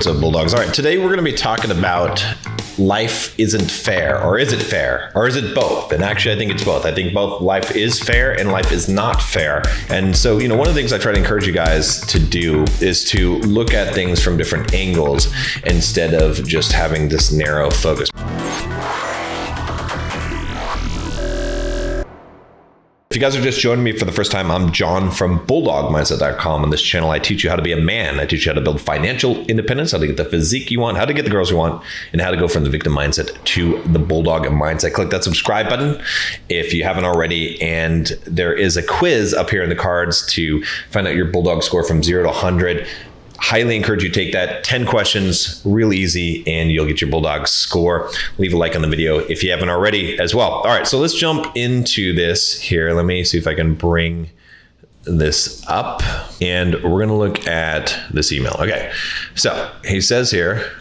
episodes of Bulldogs. All right, today we're going to be talking about life isn't fair, or is it fair, or is it both? And actually, I think it's both. I think both life is fair and life is not fair. And so, one of the things I try to encourage you guys to do is to look at things from different angles instead of just having this narrow focus. If you guys are just joining me for the first time, I'm John from BulldogMindset.com. On this channel, I teach you how to be a man. I teach you how to build financial independence, how to get the physique you want, how to get the girls you want, and how to go from the victim mindset to the Bulldog mindset. Click that subscribe button if you haven't already. And there is a quiz up here in the cards to find out your Bulldog score from 0 to 100. Highly encourage you to take that. 10 questions, real easy, and you'll get your Bulldog score. Leave a like on the video if you haven't already as well. All right, so let's jump into this here. Let me see if I can bring this up, and we're gonna look at this email. Okay, so he says here,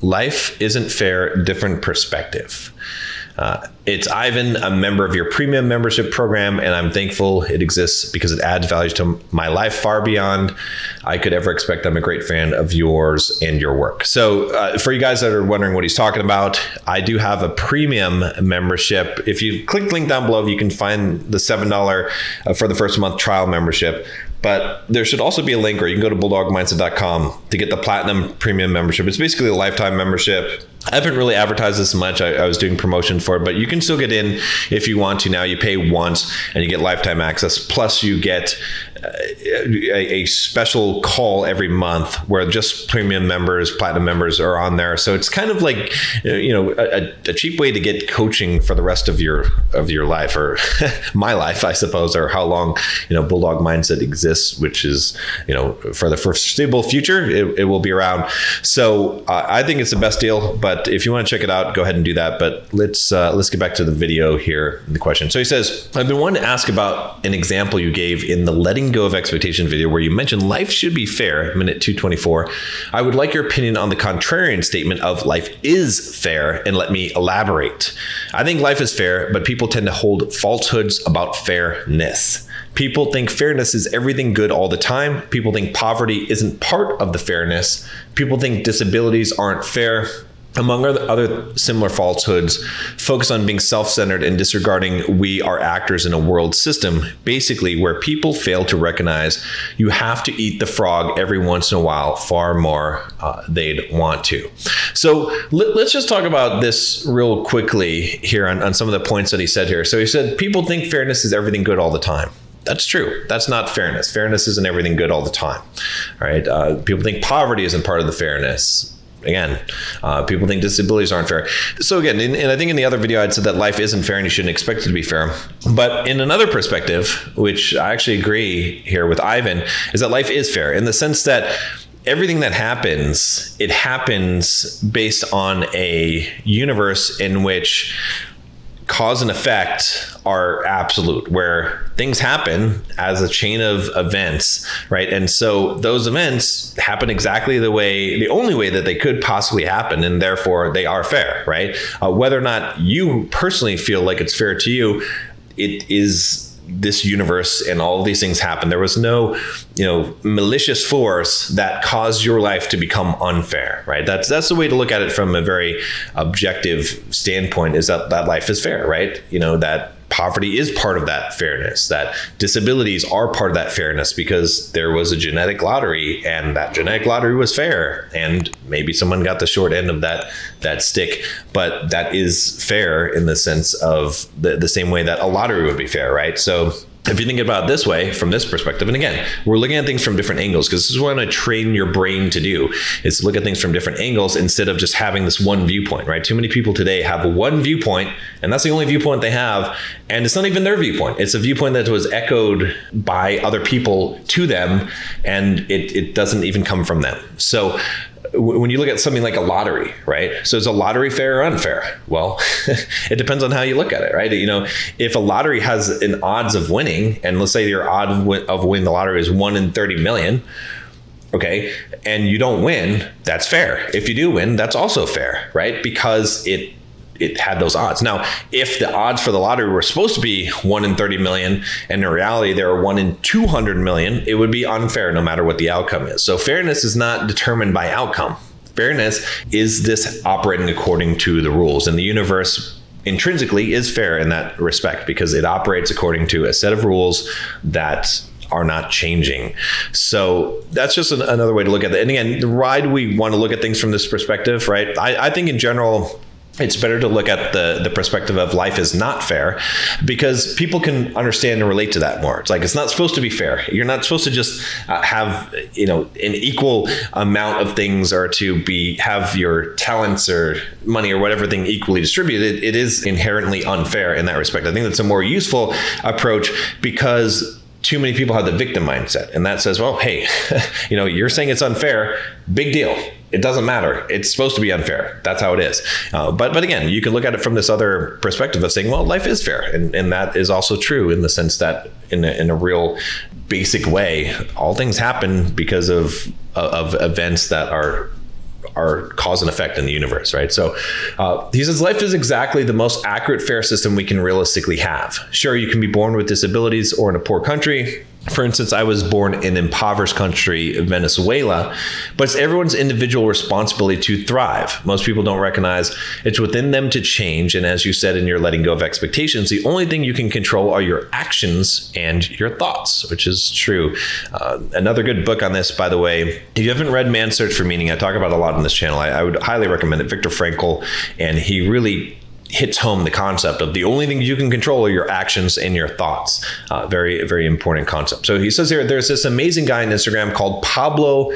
life isn't fair, different perspective. It's Ivan, a member of your premium membership program, and I'm thankful it exists because it adds value to my life far beyond I could ever expect. I'm a great fan of yours and your work. So for you guys that are wondering what he's talking about, I do have a premium membership. If you click the link down below, you can find the $7 for the first month trial membership. But there should also be a link, or you can go to BulldogMindset.com to get the Platinum Premium membership. It's basically a lifetime membership. I haven't really advertised this much. I was doing promotion for it, but you can still get in if you want to now. You pay once and you get lifetime access. Plus you get a special call every month where just premium members, platinum members are on there. So it's kind of like, a cheap way to get coaching for the rest of your life, or my life, I suppose, or how long, Bulldog Mindset exists, which is, for the foreseeable future, it will be around. So I think it's the best deal, but if you want to check it out, go ahead and do that. But let's get back to the video here, the question. So he says, I've been wanting to ask about an example you gave in the letting go of expectation video where you mentioned life should be fair, minute 224. I would like your opinion on the contrarian statement of life is fair, and let me elaborate. I think life is fair, but people tend to hold falsehoods about fairness. People think fairness is everything good all the time. People think poverty isn't part of the fairness. People think disabilities aren't fair. Among other similar falsehoods, focus on being self-centered and disregarding we are actors in a world system, basically where people fail to recognize you have to eat the frog every once in a while, far more they'd want to. So let's just talk about this real quickly here on some of the points that he said here. So he said, people think fairness is everything good all the time. That's true. That's not fairness. Fairness isn't everything good all the time. All right. People think poverty isn't part of the fairness. Again, people think disabilities aren't fair. So again, and I think in the other video, I'd said that life isn't fair and you shouldn't expect it to be fair. But in another perspective, which I actually agree here with Ivan, is that life is fair in the sense that everything that happens, it happens based on a universe in which cause and effect are absolute, where things happen as a chain of events, right? And so those events happen exactly the only way that they could possibly happen, and therefore they are fair, right? Whether or not you personally feel like it's fair to you, it is this universe, and all of these things happen. There was no, malicious force that caused your life to become unfair, right? That's the way to look at it from a very objective standpoint, is that life is fair, right? That poverty is part of that fairness, that disabilities are part of that fairness because there was a genetic lottery and that genetic lottery was fair, and maybe someone got the short end of that stick, but that is fair in the sense of the same way that a lottery would be fair, right? So if you think about it this way, from this perspective, and again, we're looking at things from different angles, because this is what I want to train your brain to do, is to look at things from different angles instead of just having this one viewpoint, right? Too many people today have one viewpoint, and that's the only viewpoint they have, and it's not even their viewpoint. It's a viewpoint that was echoed by other people to them, and it doesn't even come from them. So when you look at something like a lottery, right? So is a lottery fair or unfair? Well, it depends on how you look at it, right? If a lottery has an odds of winning, and let's say your odd of winning the lottery is 1 in 30 million, okay, and you don't win, that's fair. If you do win, that's also fair, right? Because it it had those odds. Now, if the odds for the lottery were supposed to be 1 in 30 million, and in reality there are 1 in 200 million, it would be unfair no matter what the outcome is. So fairness is not determined by outcome. Fairness is this operating according to the rules, and the universe intrinsically is fair in that respect because it operates according to a set of rules that are not changing. So that's just another way to look at it. And again, why do we want to look at things from this perspective, right? I think in general, it's better to look at the perspective of life is not fair because people can understand and relate to that more. It's like, it's not supposed to be fair. You're not supposed to just have, an equal amount of things or to have your talents or money or whatever thing equally distributed. It is inherently unfair in that respect. I think that's a more useful approach because too many people have the victim mindset, and that says, well, hey, you're saying it's unfair, big deal. It doesn't matter. It's supposed to be unfair. That's how it is. But again, you can look at it from this other perspective of saying, well, life is fair. And that is also true in the sense that in a real basic way, all things happen because of events that are cause and effect in the universe, right? So he says life is exactly the most accurate, fair system we can realistically have. Sure, you can be born with disabilities or in a poor country. For instance, I was born in impoverished country, Venezuela, but it's everyone's individual responsibility to thrive. Most people don't recognize it's within them to change. And as you said in your letting go of expectations, the only thing you can control are your actions and your thoughts, which is true. Another good book on this, by the way, if you haven't read Man's Search for Meaning, I talk about a lot on this channel. I would highly recommend it. Viktor Frankl, and he really hits home the concept of the only thing you can control are your actions and your thoughts. Very, very important concept. So he says here, there's this amazing guy on Instagram called Pablo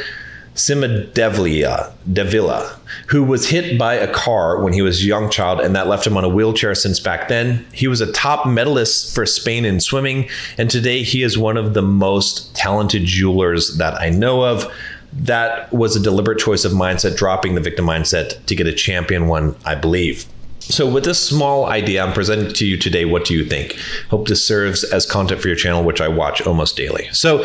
Davila, who was hit by a car when he was a young child, and that left him on a wheelchair since back then. He was a top medalist for Spain in swimming, and today he is one of the most talented jewelers that I know of. That was a deliberate choice of mindset, dropping the victim mindset to get a champion one, I believe. So with this small idea I'm presenting to you today, what do you think? Hope this serves as content for your channel, which I watch almost daily. So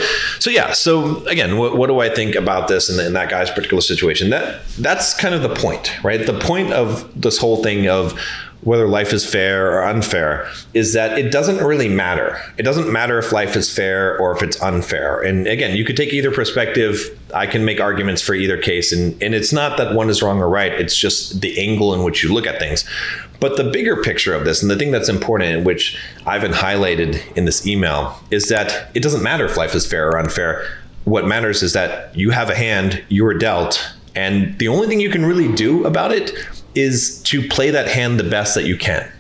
again, what do I think about this and that guy's particular situation? That's kind of the point, right? The point of this whole thing of whether life is fair or unfair is that it doesn't really matter. It doesn't matter if life is fair or if it's unfair. And again, you could take either perspective. I can make arguments for either case. And it's not that one is wrong or right. It's just the angle in which you look at things. But the bigger picture of this, and the thing that's important, which Ivan highlighted in this email, is that it doesn't matter if life is fair or unfair. What matters is that you have a hand, you were dealt, and the only thing you can really do about it is to play that hand the best that you can,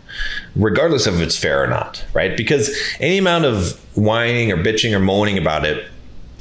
regardless of if it's fair or not, right? Because any amount of whining or bitching or moaning about it,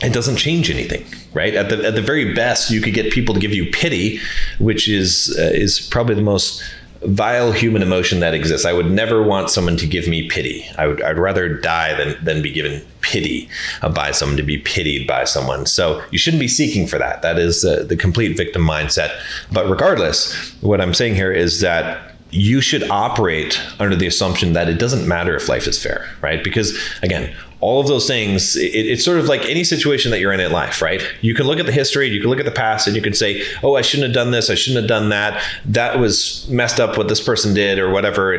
it doesn't change anything, right? At the very best, you could get people to give you pity, which is probably the most vile human emotion that exists. I would never want someone to give me pity. I'd rather die than be given pity by someone, to be pitied by someone. So you shouldn't be seeking for that. That is the complete victim mindset. But regardless, what I'm saying here is that you should operate under the assumption that it doesn't matter if life is fair, right? Because again, all of those things, it's sort of like any situation that you're in life, right? You can look at the history, you can look at the past, and you can say, oh, I shouldn't have done this, I shouldn't have done that. That was messed up what this person did or whatever.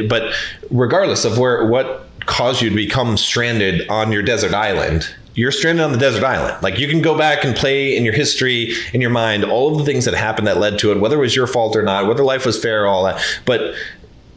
But regardless of what caused you to become stranded on your desert island, you're stranded on the desert island. Like, you can go back and play in your history, in your mind, all of the things that happened that led to it, whether it was your fault or not, whether life was fair, all that. But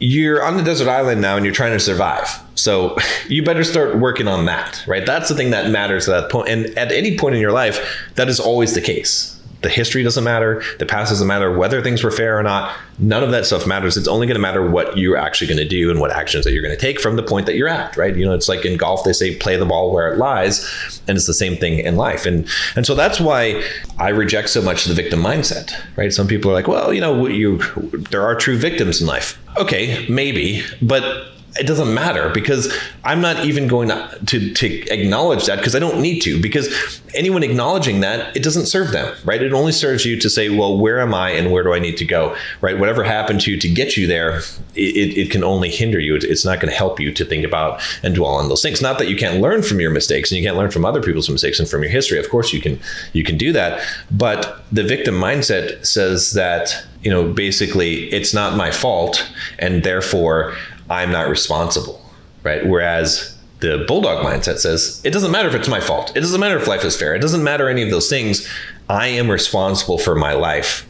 you're on the desert island now and you're trying to survive. So you better start working on that, right? That's the thing that matters at that point. And at any point in your life, that is always the case. The history doesn't matter. The past doesn't matter. Whether things were fair or not, none of that stuff matters. It's only going to matter what you're actually going to do and what actions that you're going to take from the point that you're at, right? It's like in golf, they say, play the ball where it lies. And it's the same thing in life. And so that's why I reject so much the victim mindset, right? Some people are like, well, there are true victims in life. Okay, maybe. But it doesn't matter, because I'm not even going to acknowledge that, because I don't need to, because anyone acknowledging that, it doesn't serve them, right? It only serves you to say, well, where am I and where do I need to go, right? Whatever happened to you to get you there, it can only hinder you. It's not going to help you to think about and dwell on those things. Not that you can't learn from your mistakes and you can't learn from other people's mistakes and from your history. Of course you can do that. But the victim mindset says that, basically it's not my fault and therefore I'm not responsible, right? Whereas the Bulldog mindset says, it doesn't matter if it's my fault. It doesn't matter if life is fair. It doesn't matter any of those things. I am responsible for my life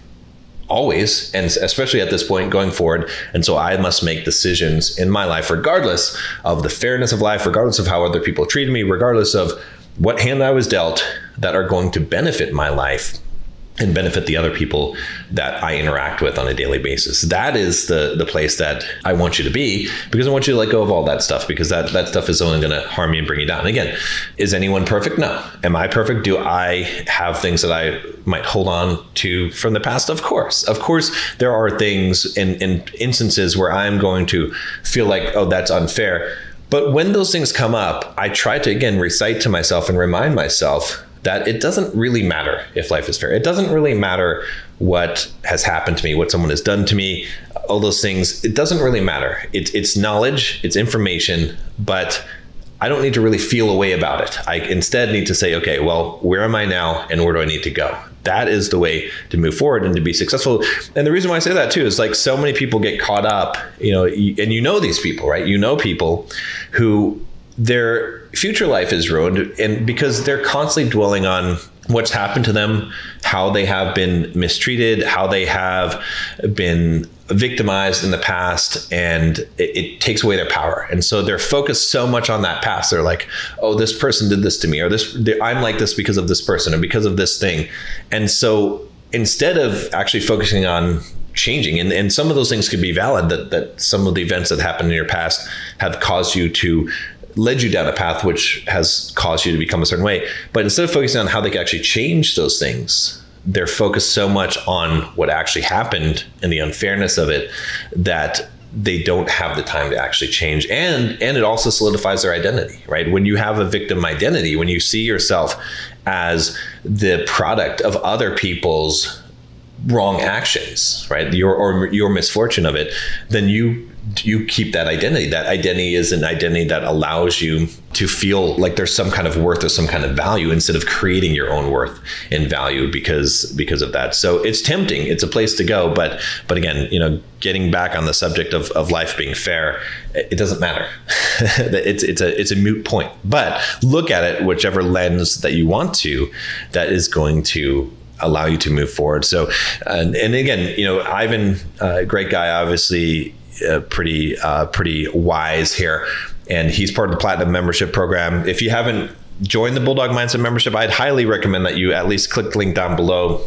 always, and especially at this point going forward. And so I must make decisions in my life, regardless of the fairness of life, regardless of how other people treated me, regardless of what hand I was dealt, that are going to benefit my life and benefit the other people that I interact with on a daily basis. That is the place that I want you to be, because I want you to let go of all that stuff, because that stuff is only going to harm you and bring you down. Again, is anyone perfect? No. Am I perfect? Do I have things that I might hold on to from the past? Of course. Of course, there are things in instances where I'm going to feel like, oh, that's unfair. But when those things come up, I try to, again, recite to myself and remind myself that it doesn't really matter if life is fair. It doesn't really matter what has happened to me, what someone has done to me, all those things. It doesn't really matter. It's knowledge, it's information, but I don't need to really feel a way about it. I instead need to say, okay, well, where am I now and where do I need to go? That is the way to move forward and to be successful. And the reason why I say that too is, like, so many people get caught up, and these people, right? People who their future life is ruined, and because they're constantly dwelling on what's happened to them, how they have been mistreated, how they have been victimized in the past, and it takes away their power. And so they're focused so much on that past. They're like, oh, this person did this to me, or I'm like this because of this person or because of this thing. And so instead of actually focusing on changing, and some of those things could be valid, that some of the events that happened in your past have caused you to led you down a path which has caused you to become a certain way. But instead of focusing on how they can actually change those things, they're focused so much on what actually happened and the unfairness of it that they don't have the time to actually change. And it also solidifies their identity, right? When you have a victim identity, when you see yourself as the product of other people's wrong actions, right? Your misfortune of it, then you keep that identity. That identity is an identity that allows you to feel like there's some kind of worth or some kind of value, instead of creating your own worth and value because of that. So it's tempting. It's a place to go. But again, getting back on the subject of life being fair, it doesn't matter. It's a moot point. But look at it whichever lens that you want to, that is going to allow you to move forward. So, and again, Ivan, great guy, obviously, pretty wise here, and he's part of the Platinum membership program. If you haven't joined the Bulldog Mindset membership, I'd highly recommend that you at least click the link down below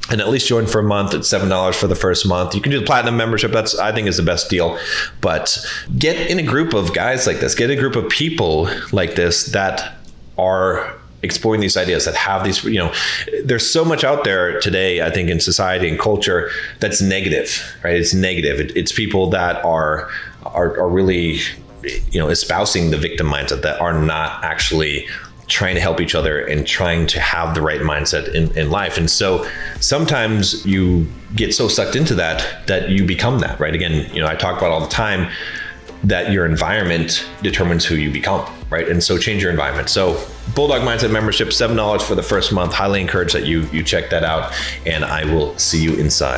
and at least join for a month. It's $7 for the first month. You can do the Platinum membership. That's, I think, is the best deal. But get in a group of guys like this. Get a group of people like this that are exploring these ideas, that have these, there's so much out there today, I think, in society and culture that's negative, right? It's negative. It's people that are really, espousing the victim mindset, that are not actually trying to help each other and trying to have the right mindset in life. And so sometimes you get so sucked into that you become that, right? Again, I talk about all the time that your environment determines who you become, right? And so change your environment. So Bulldog Mindset membership, $7 for the first month. Highly encourage that you check that out, and I will see you inside.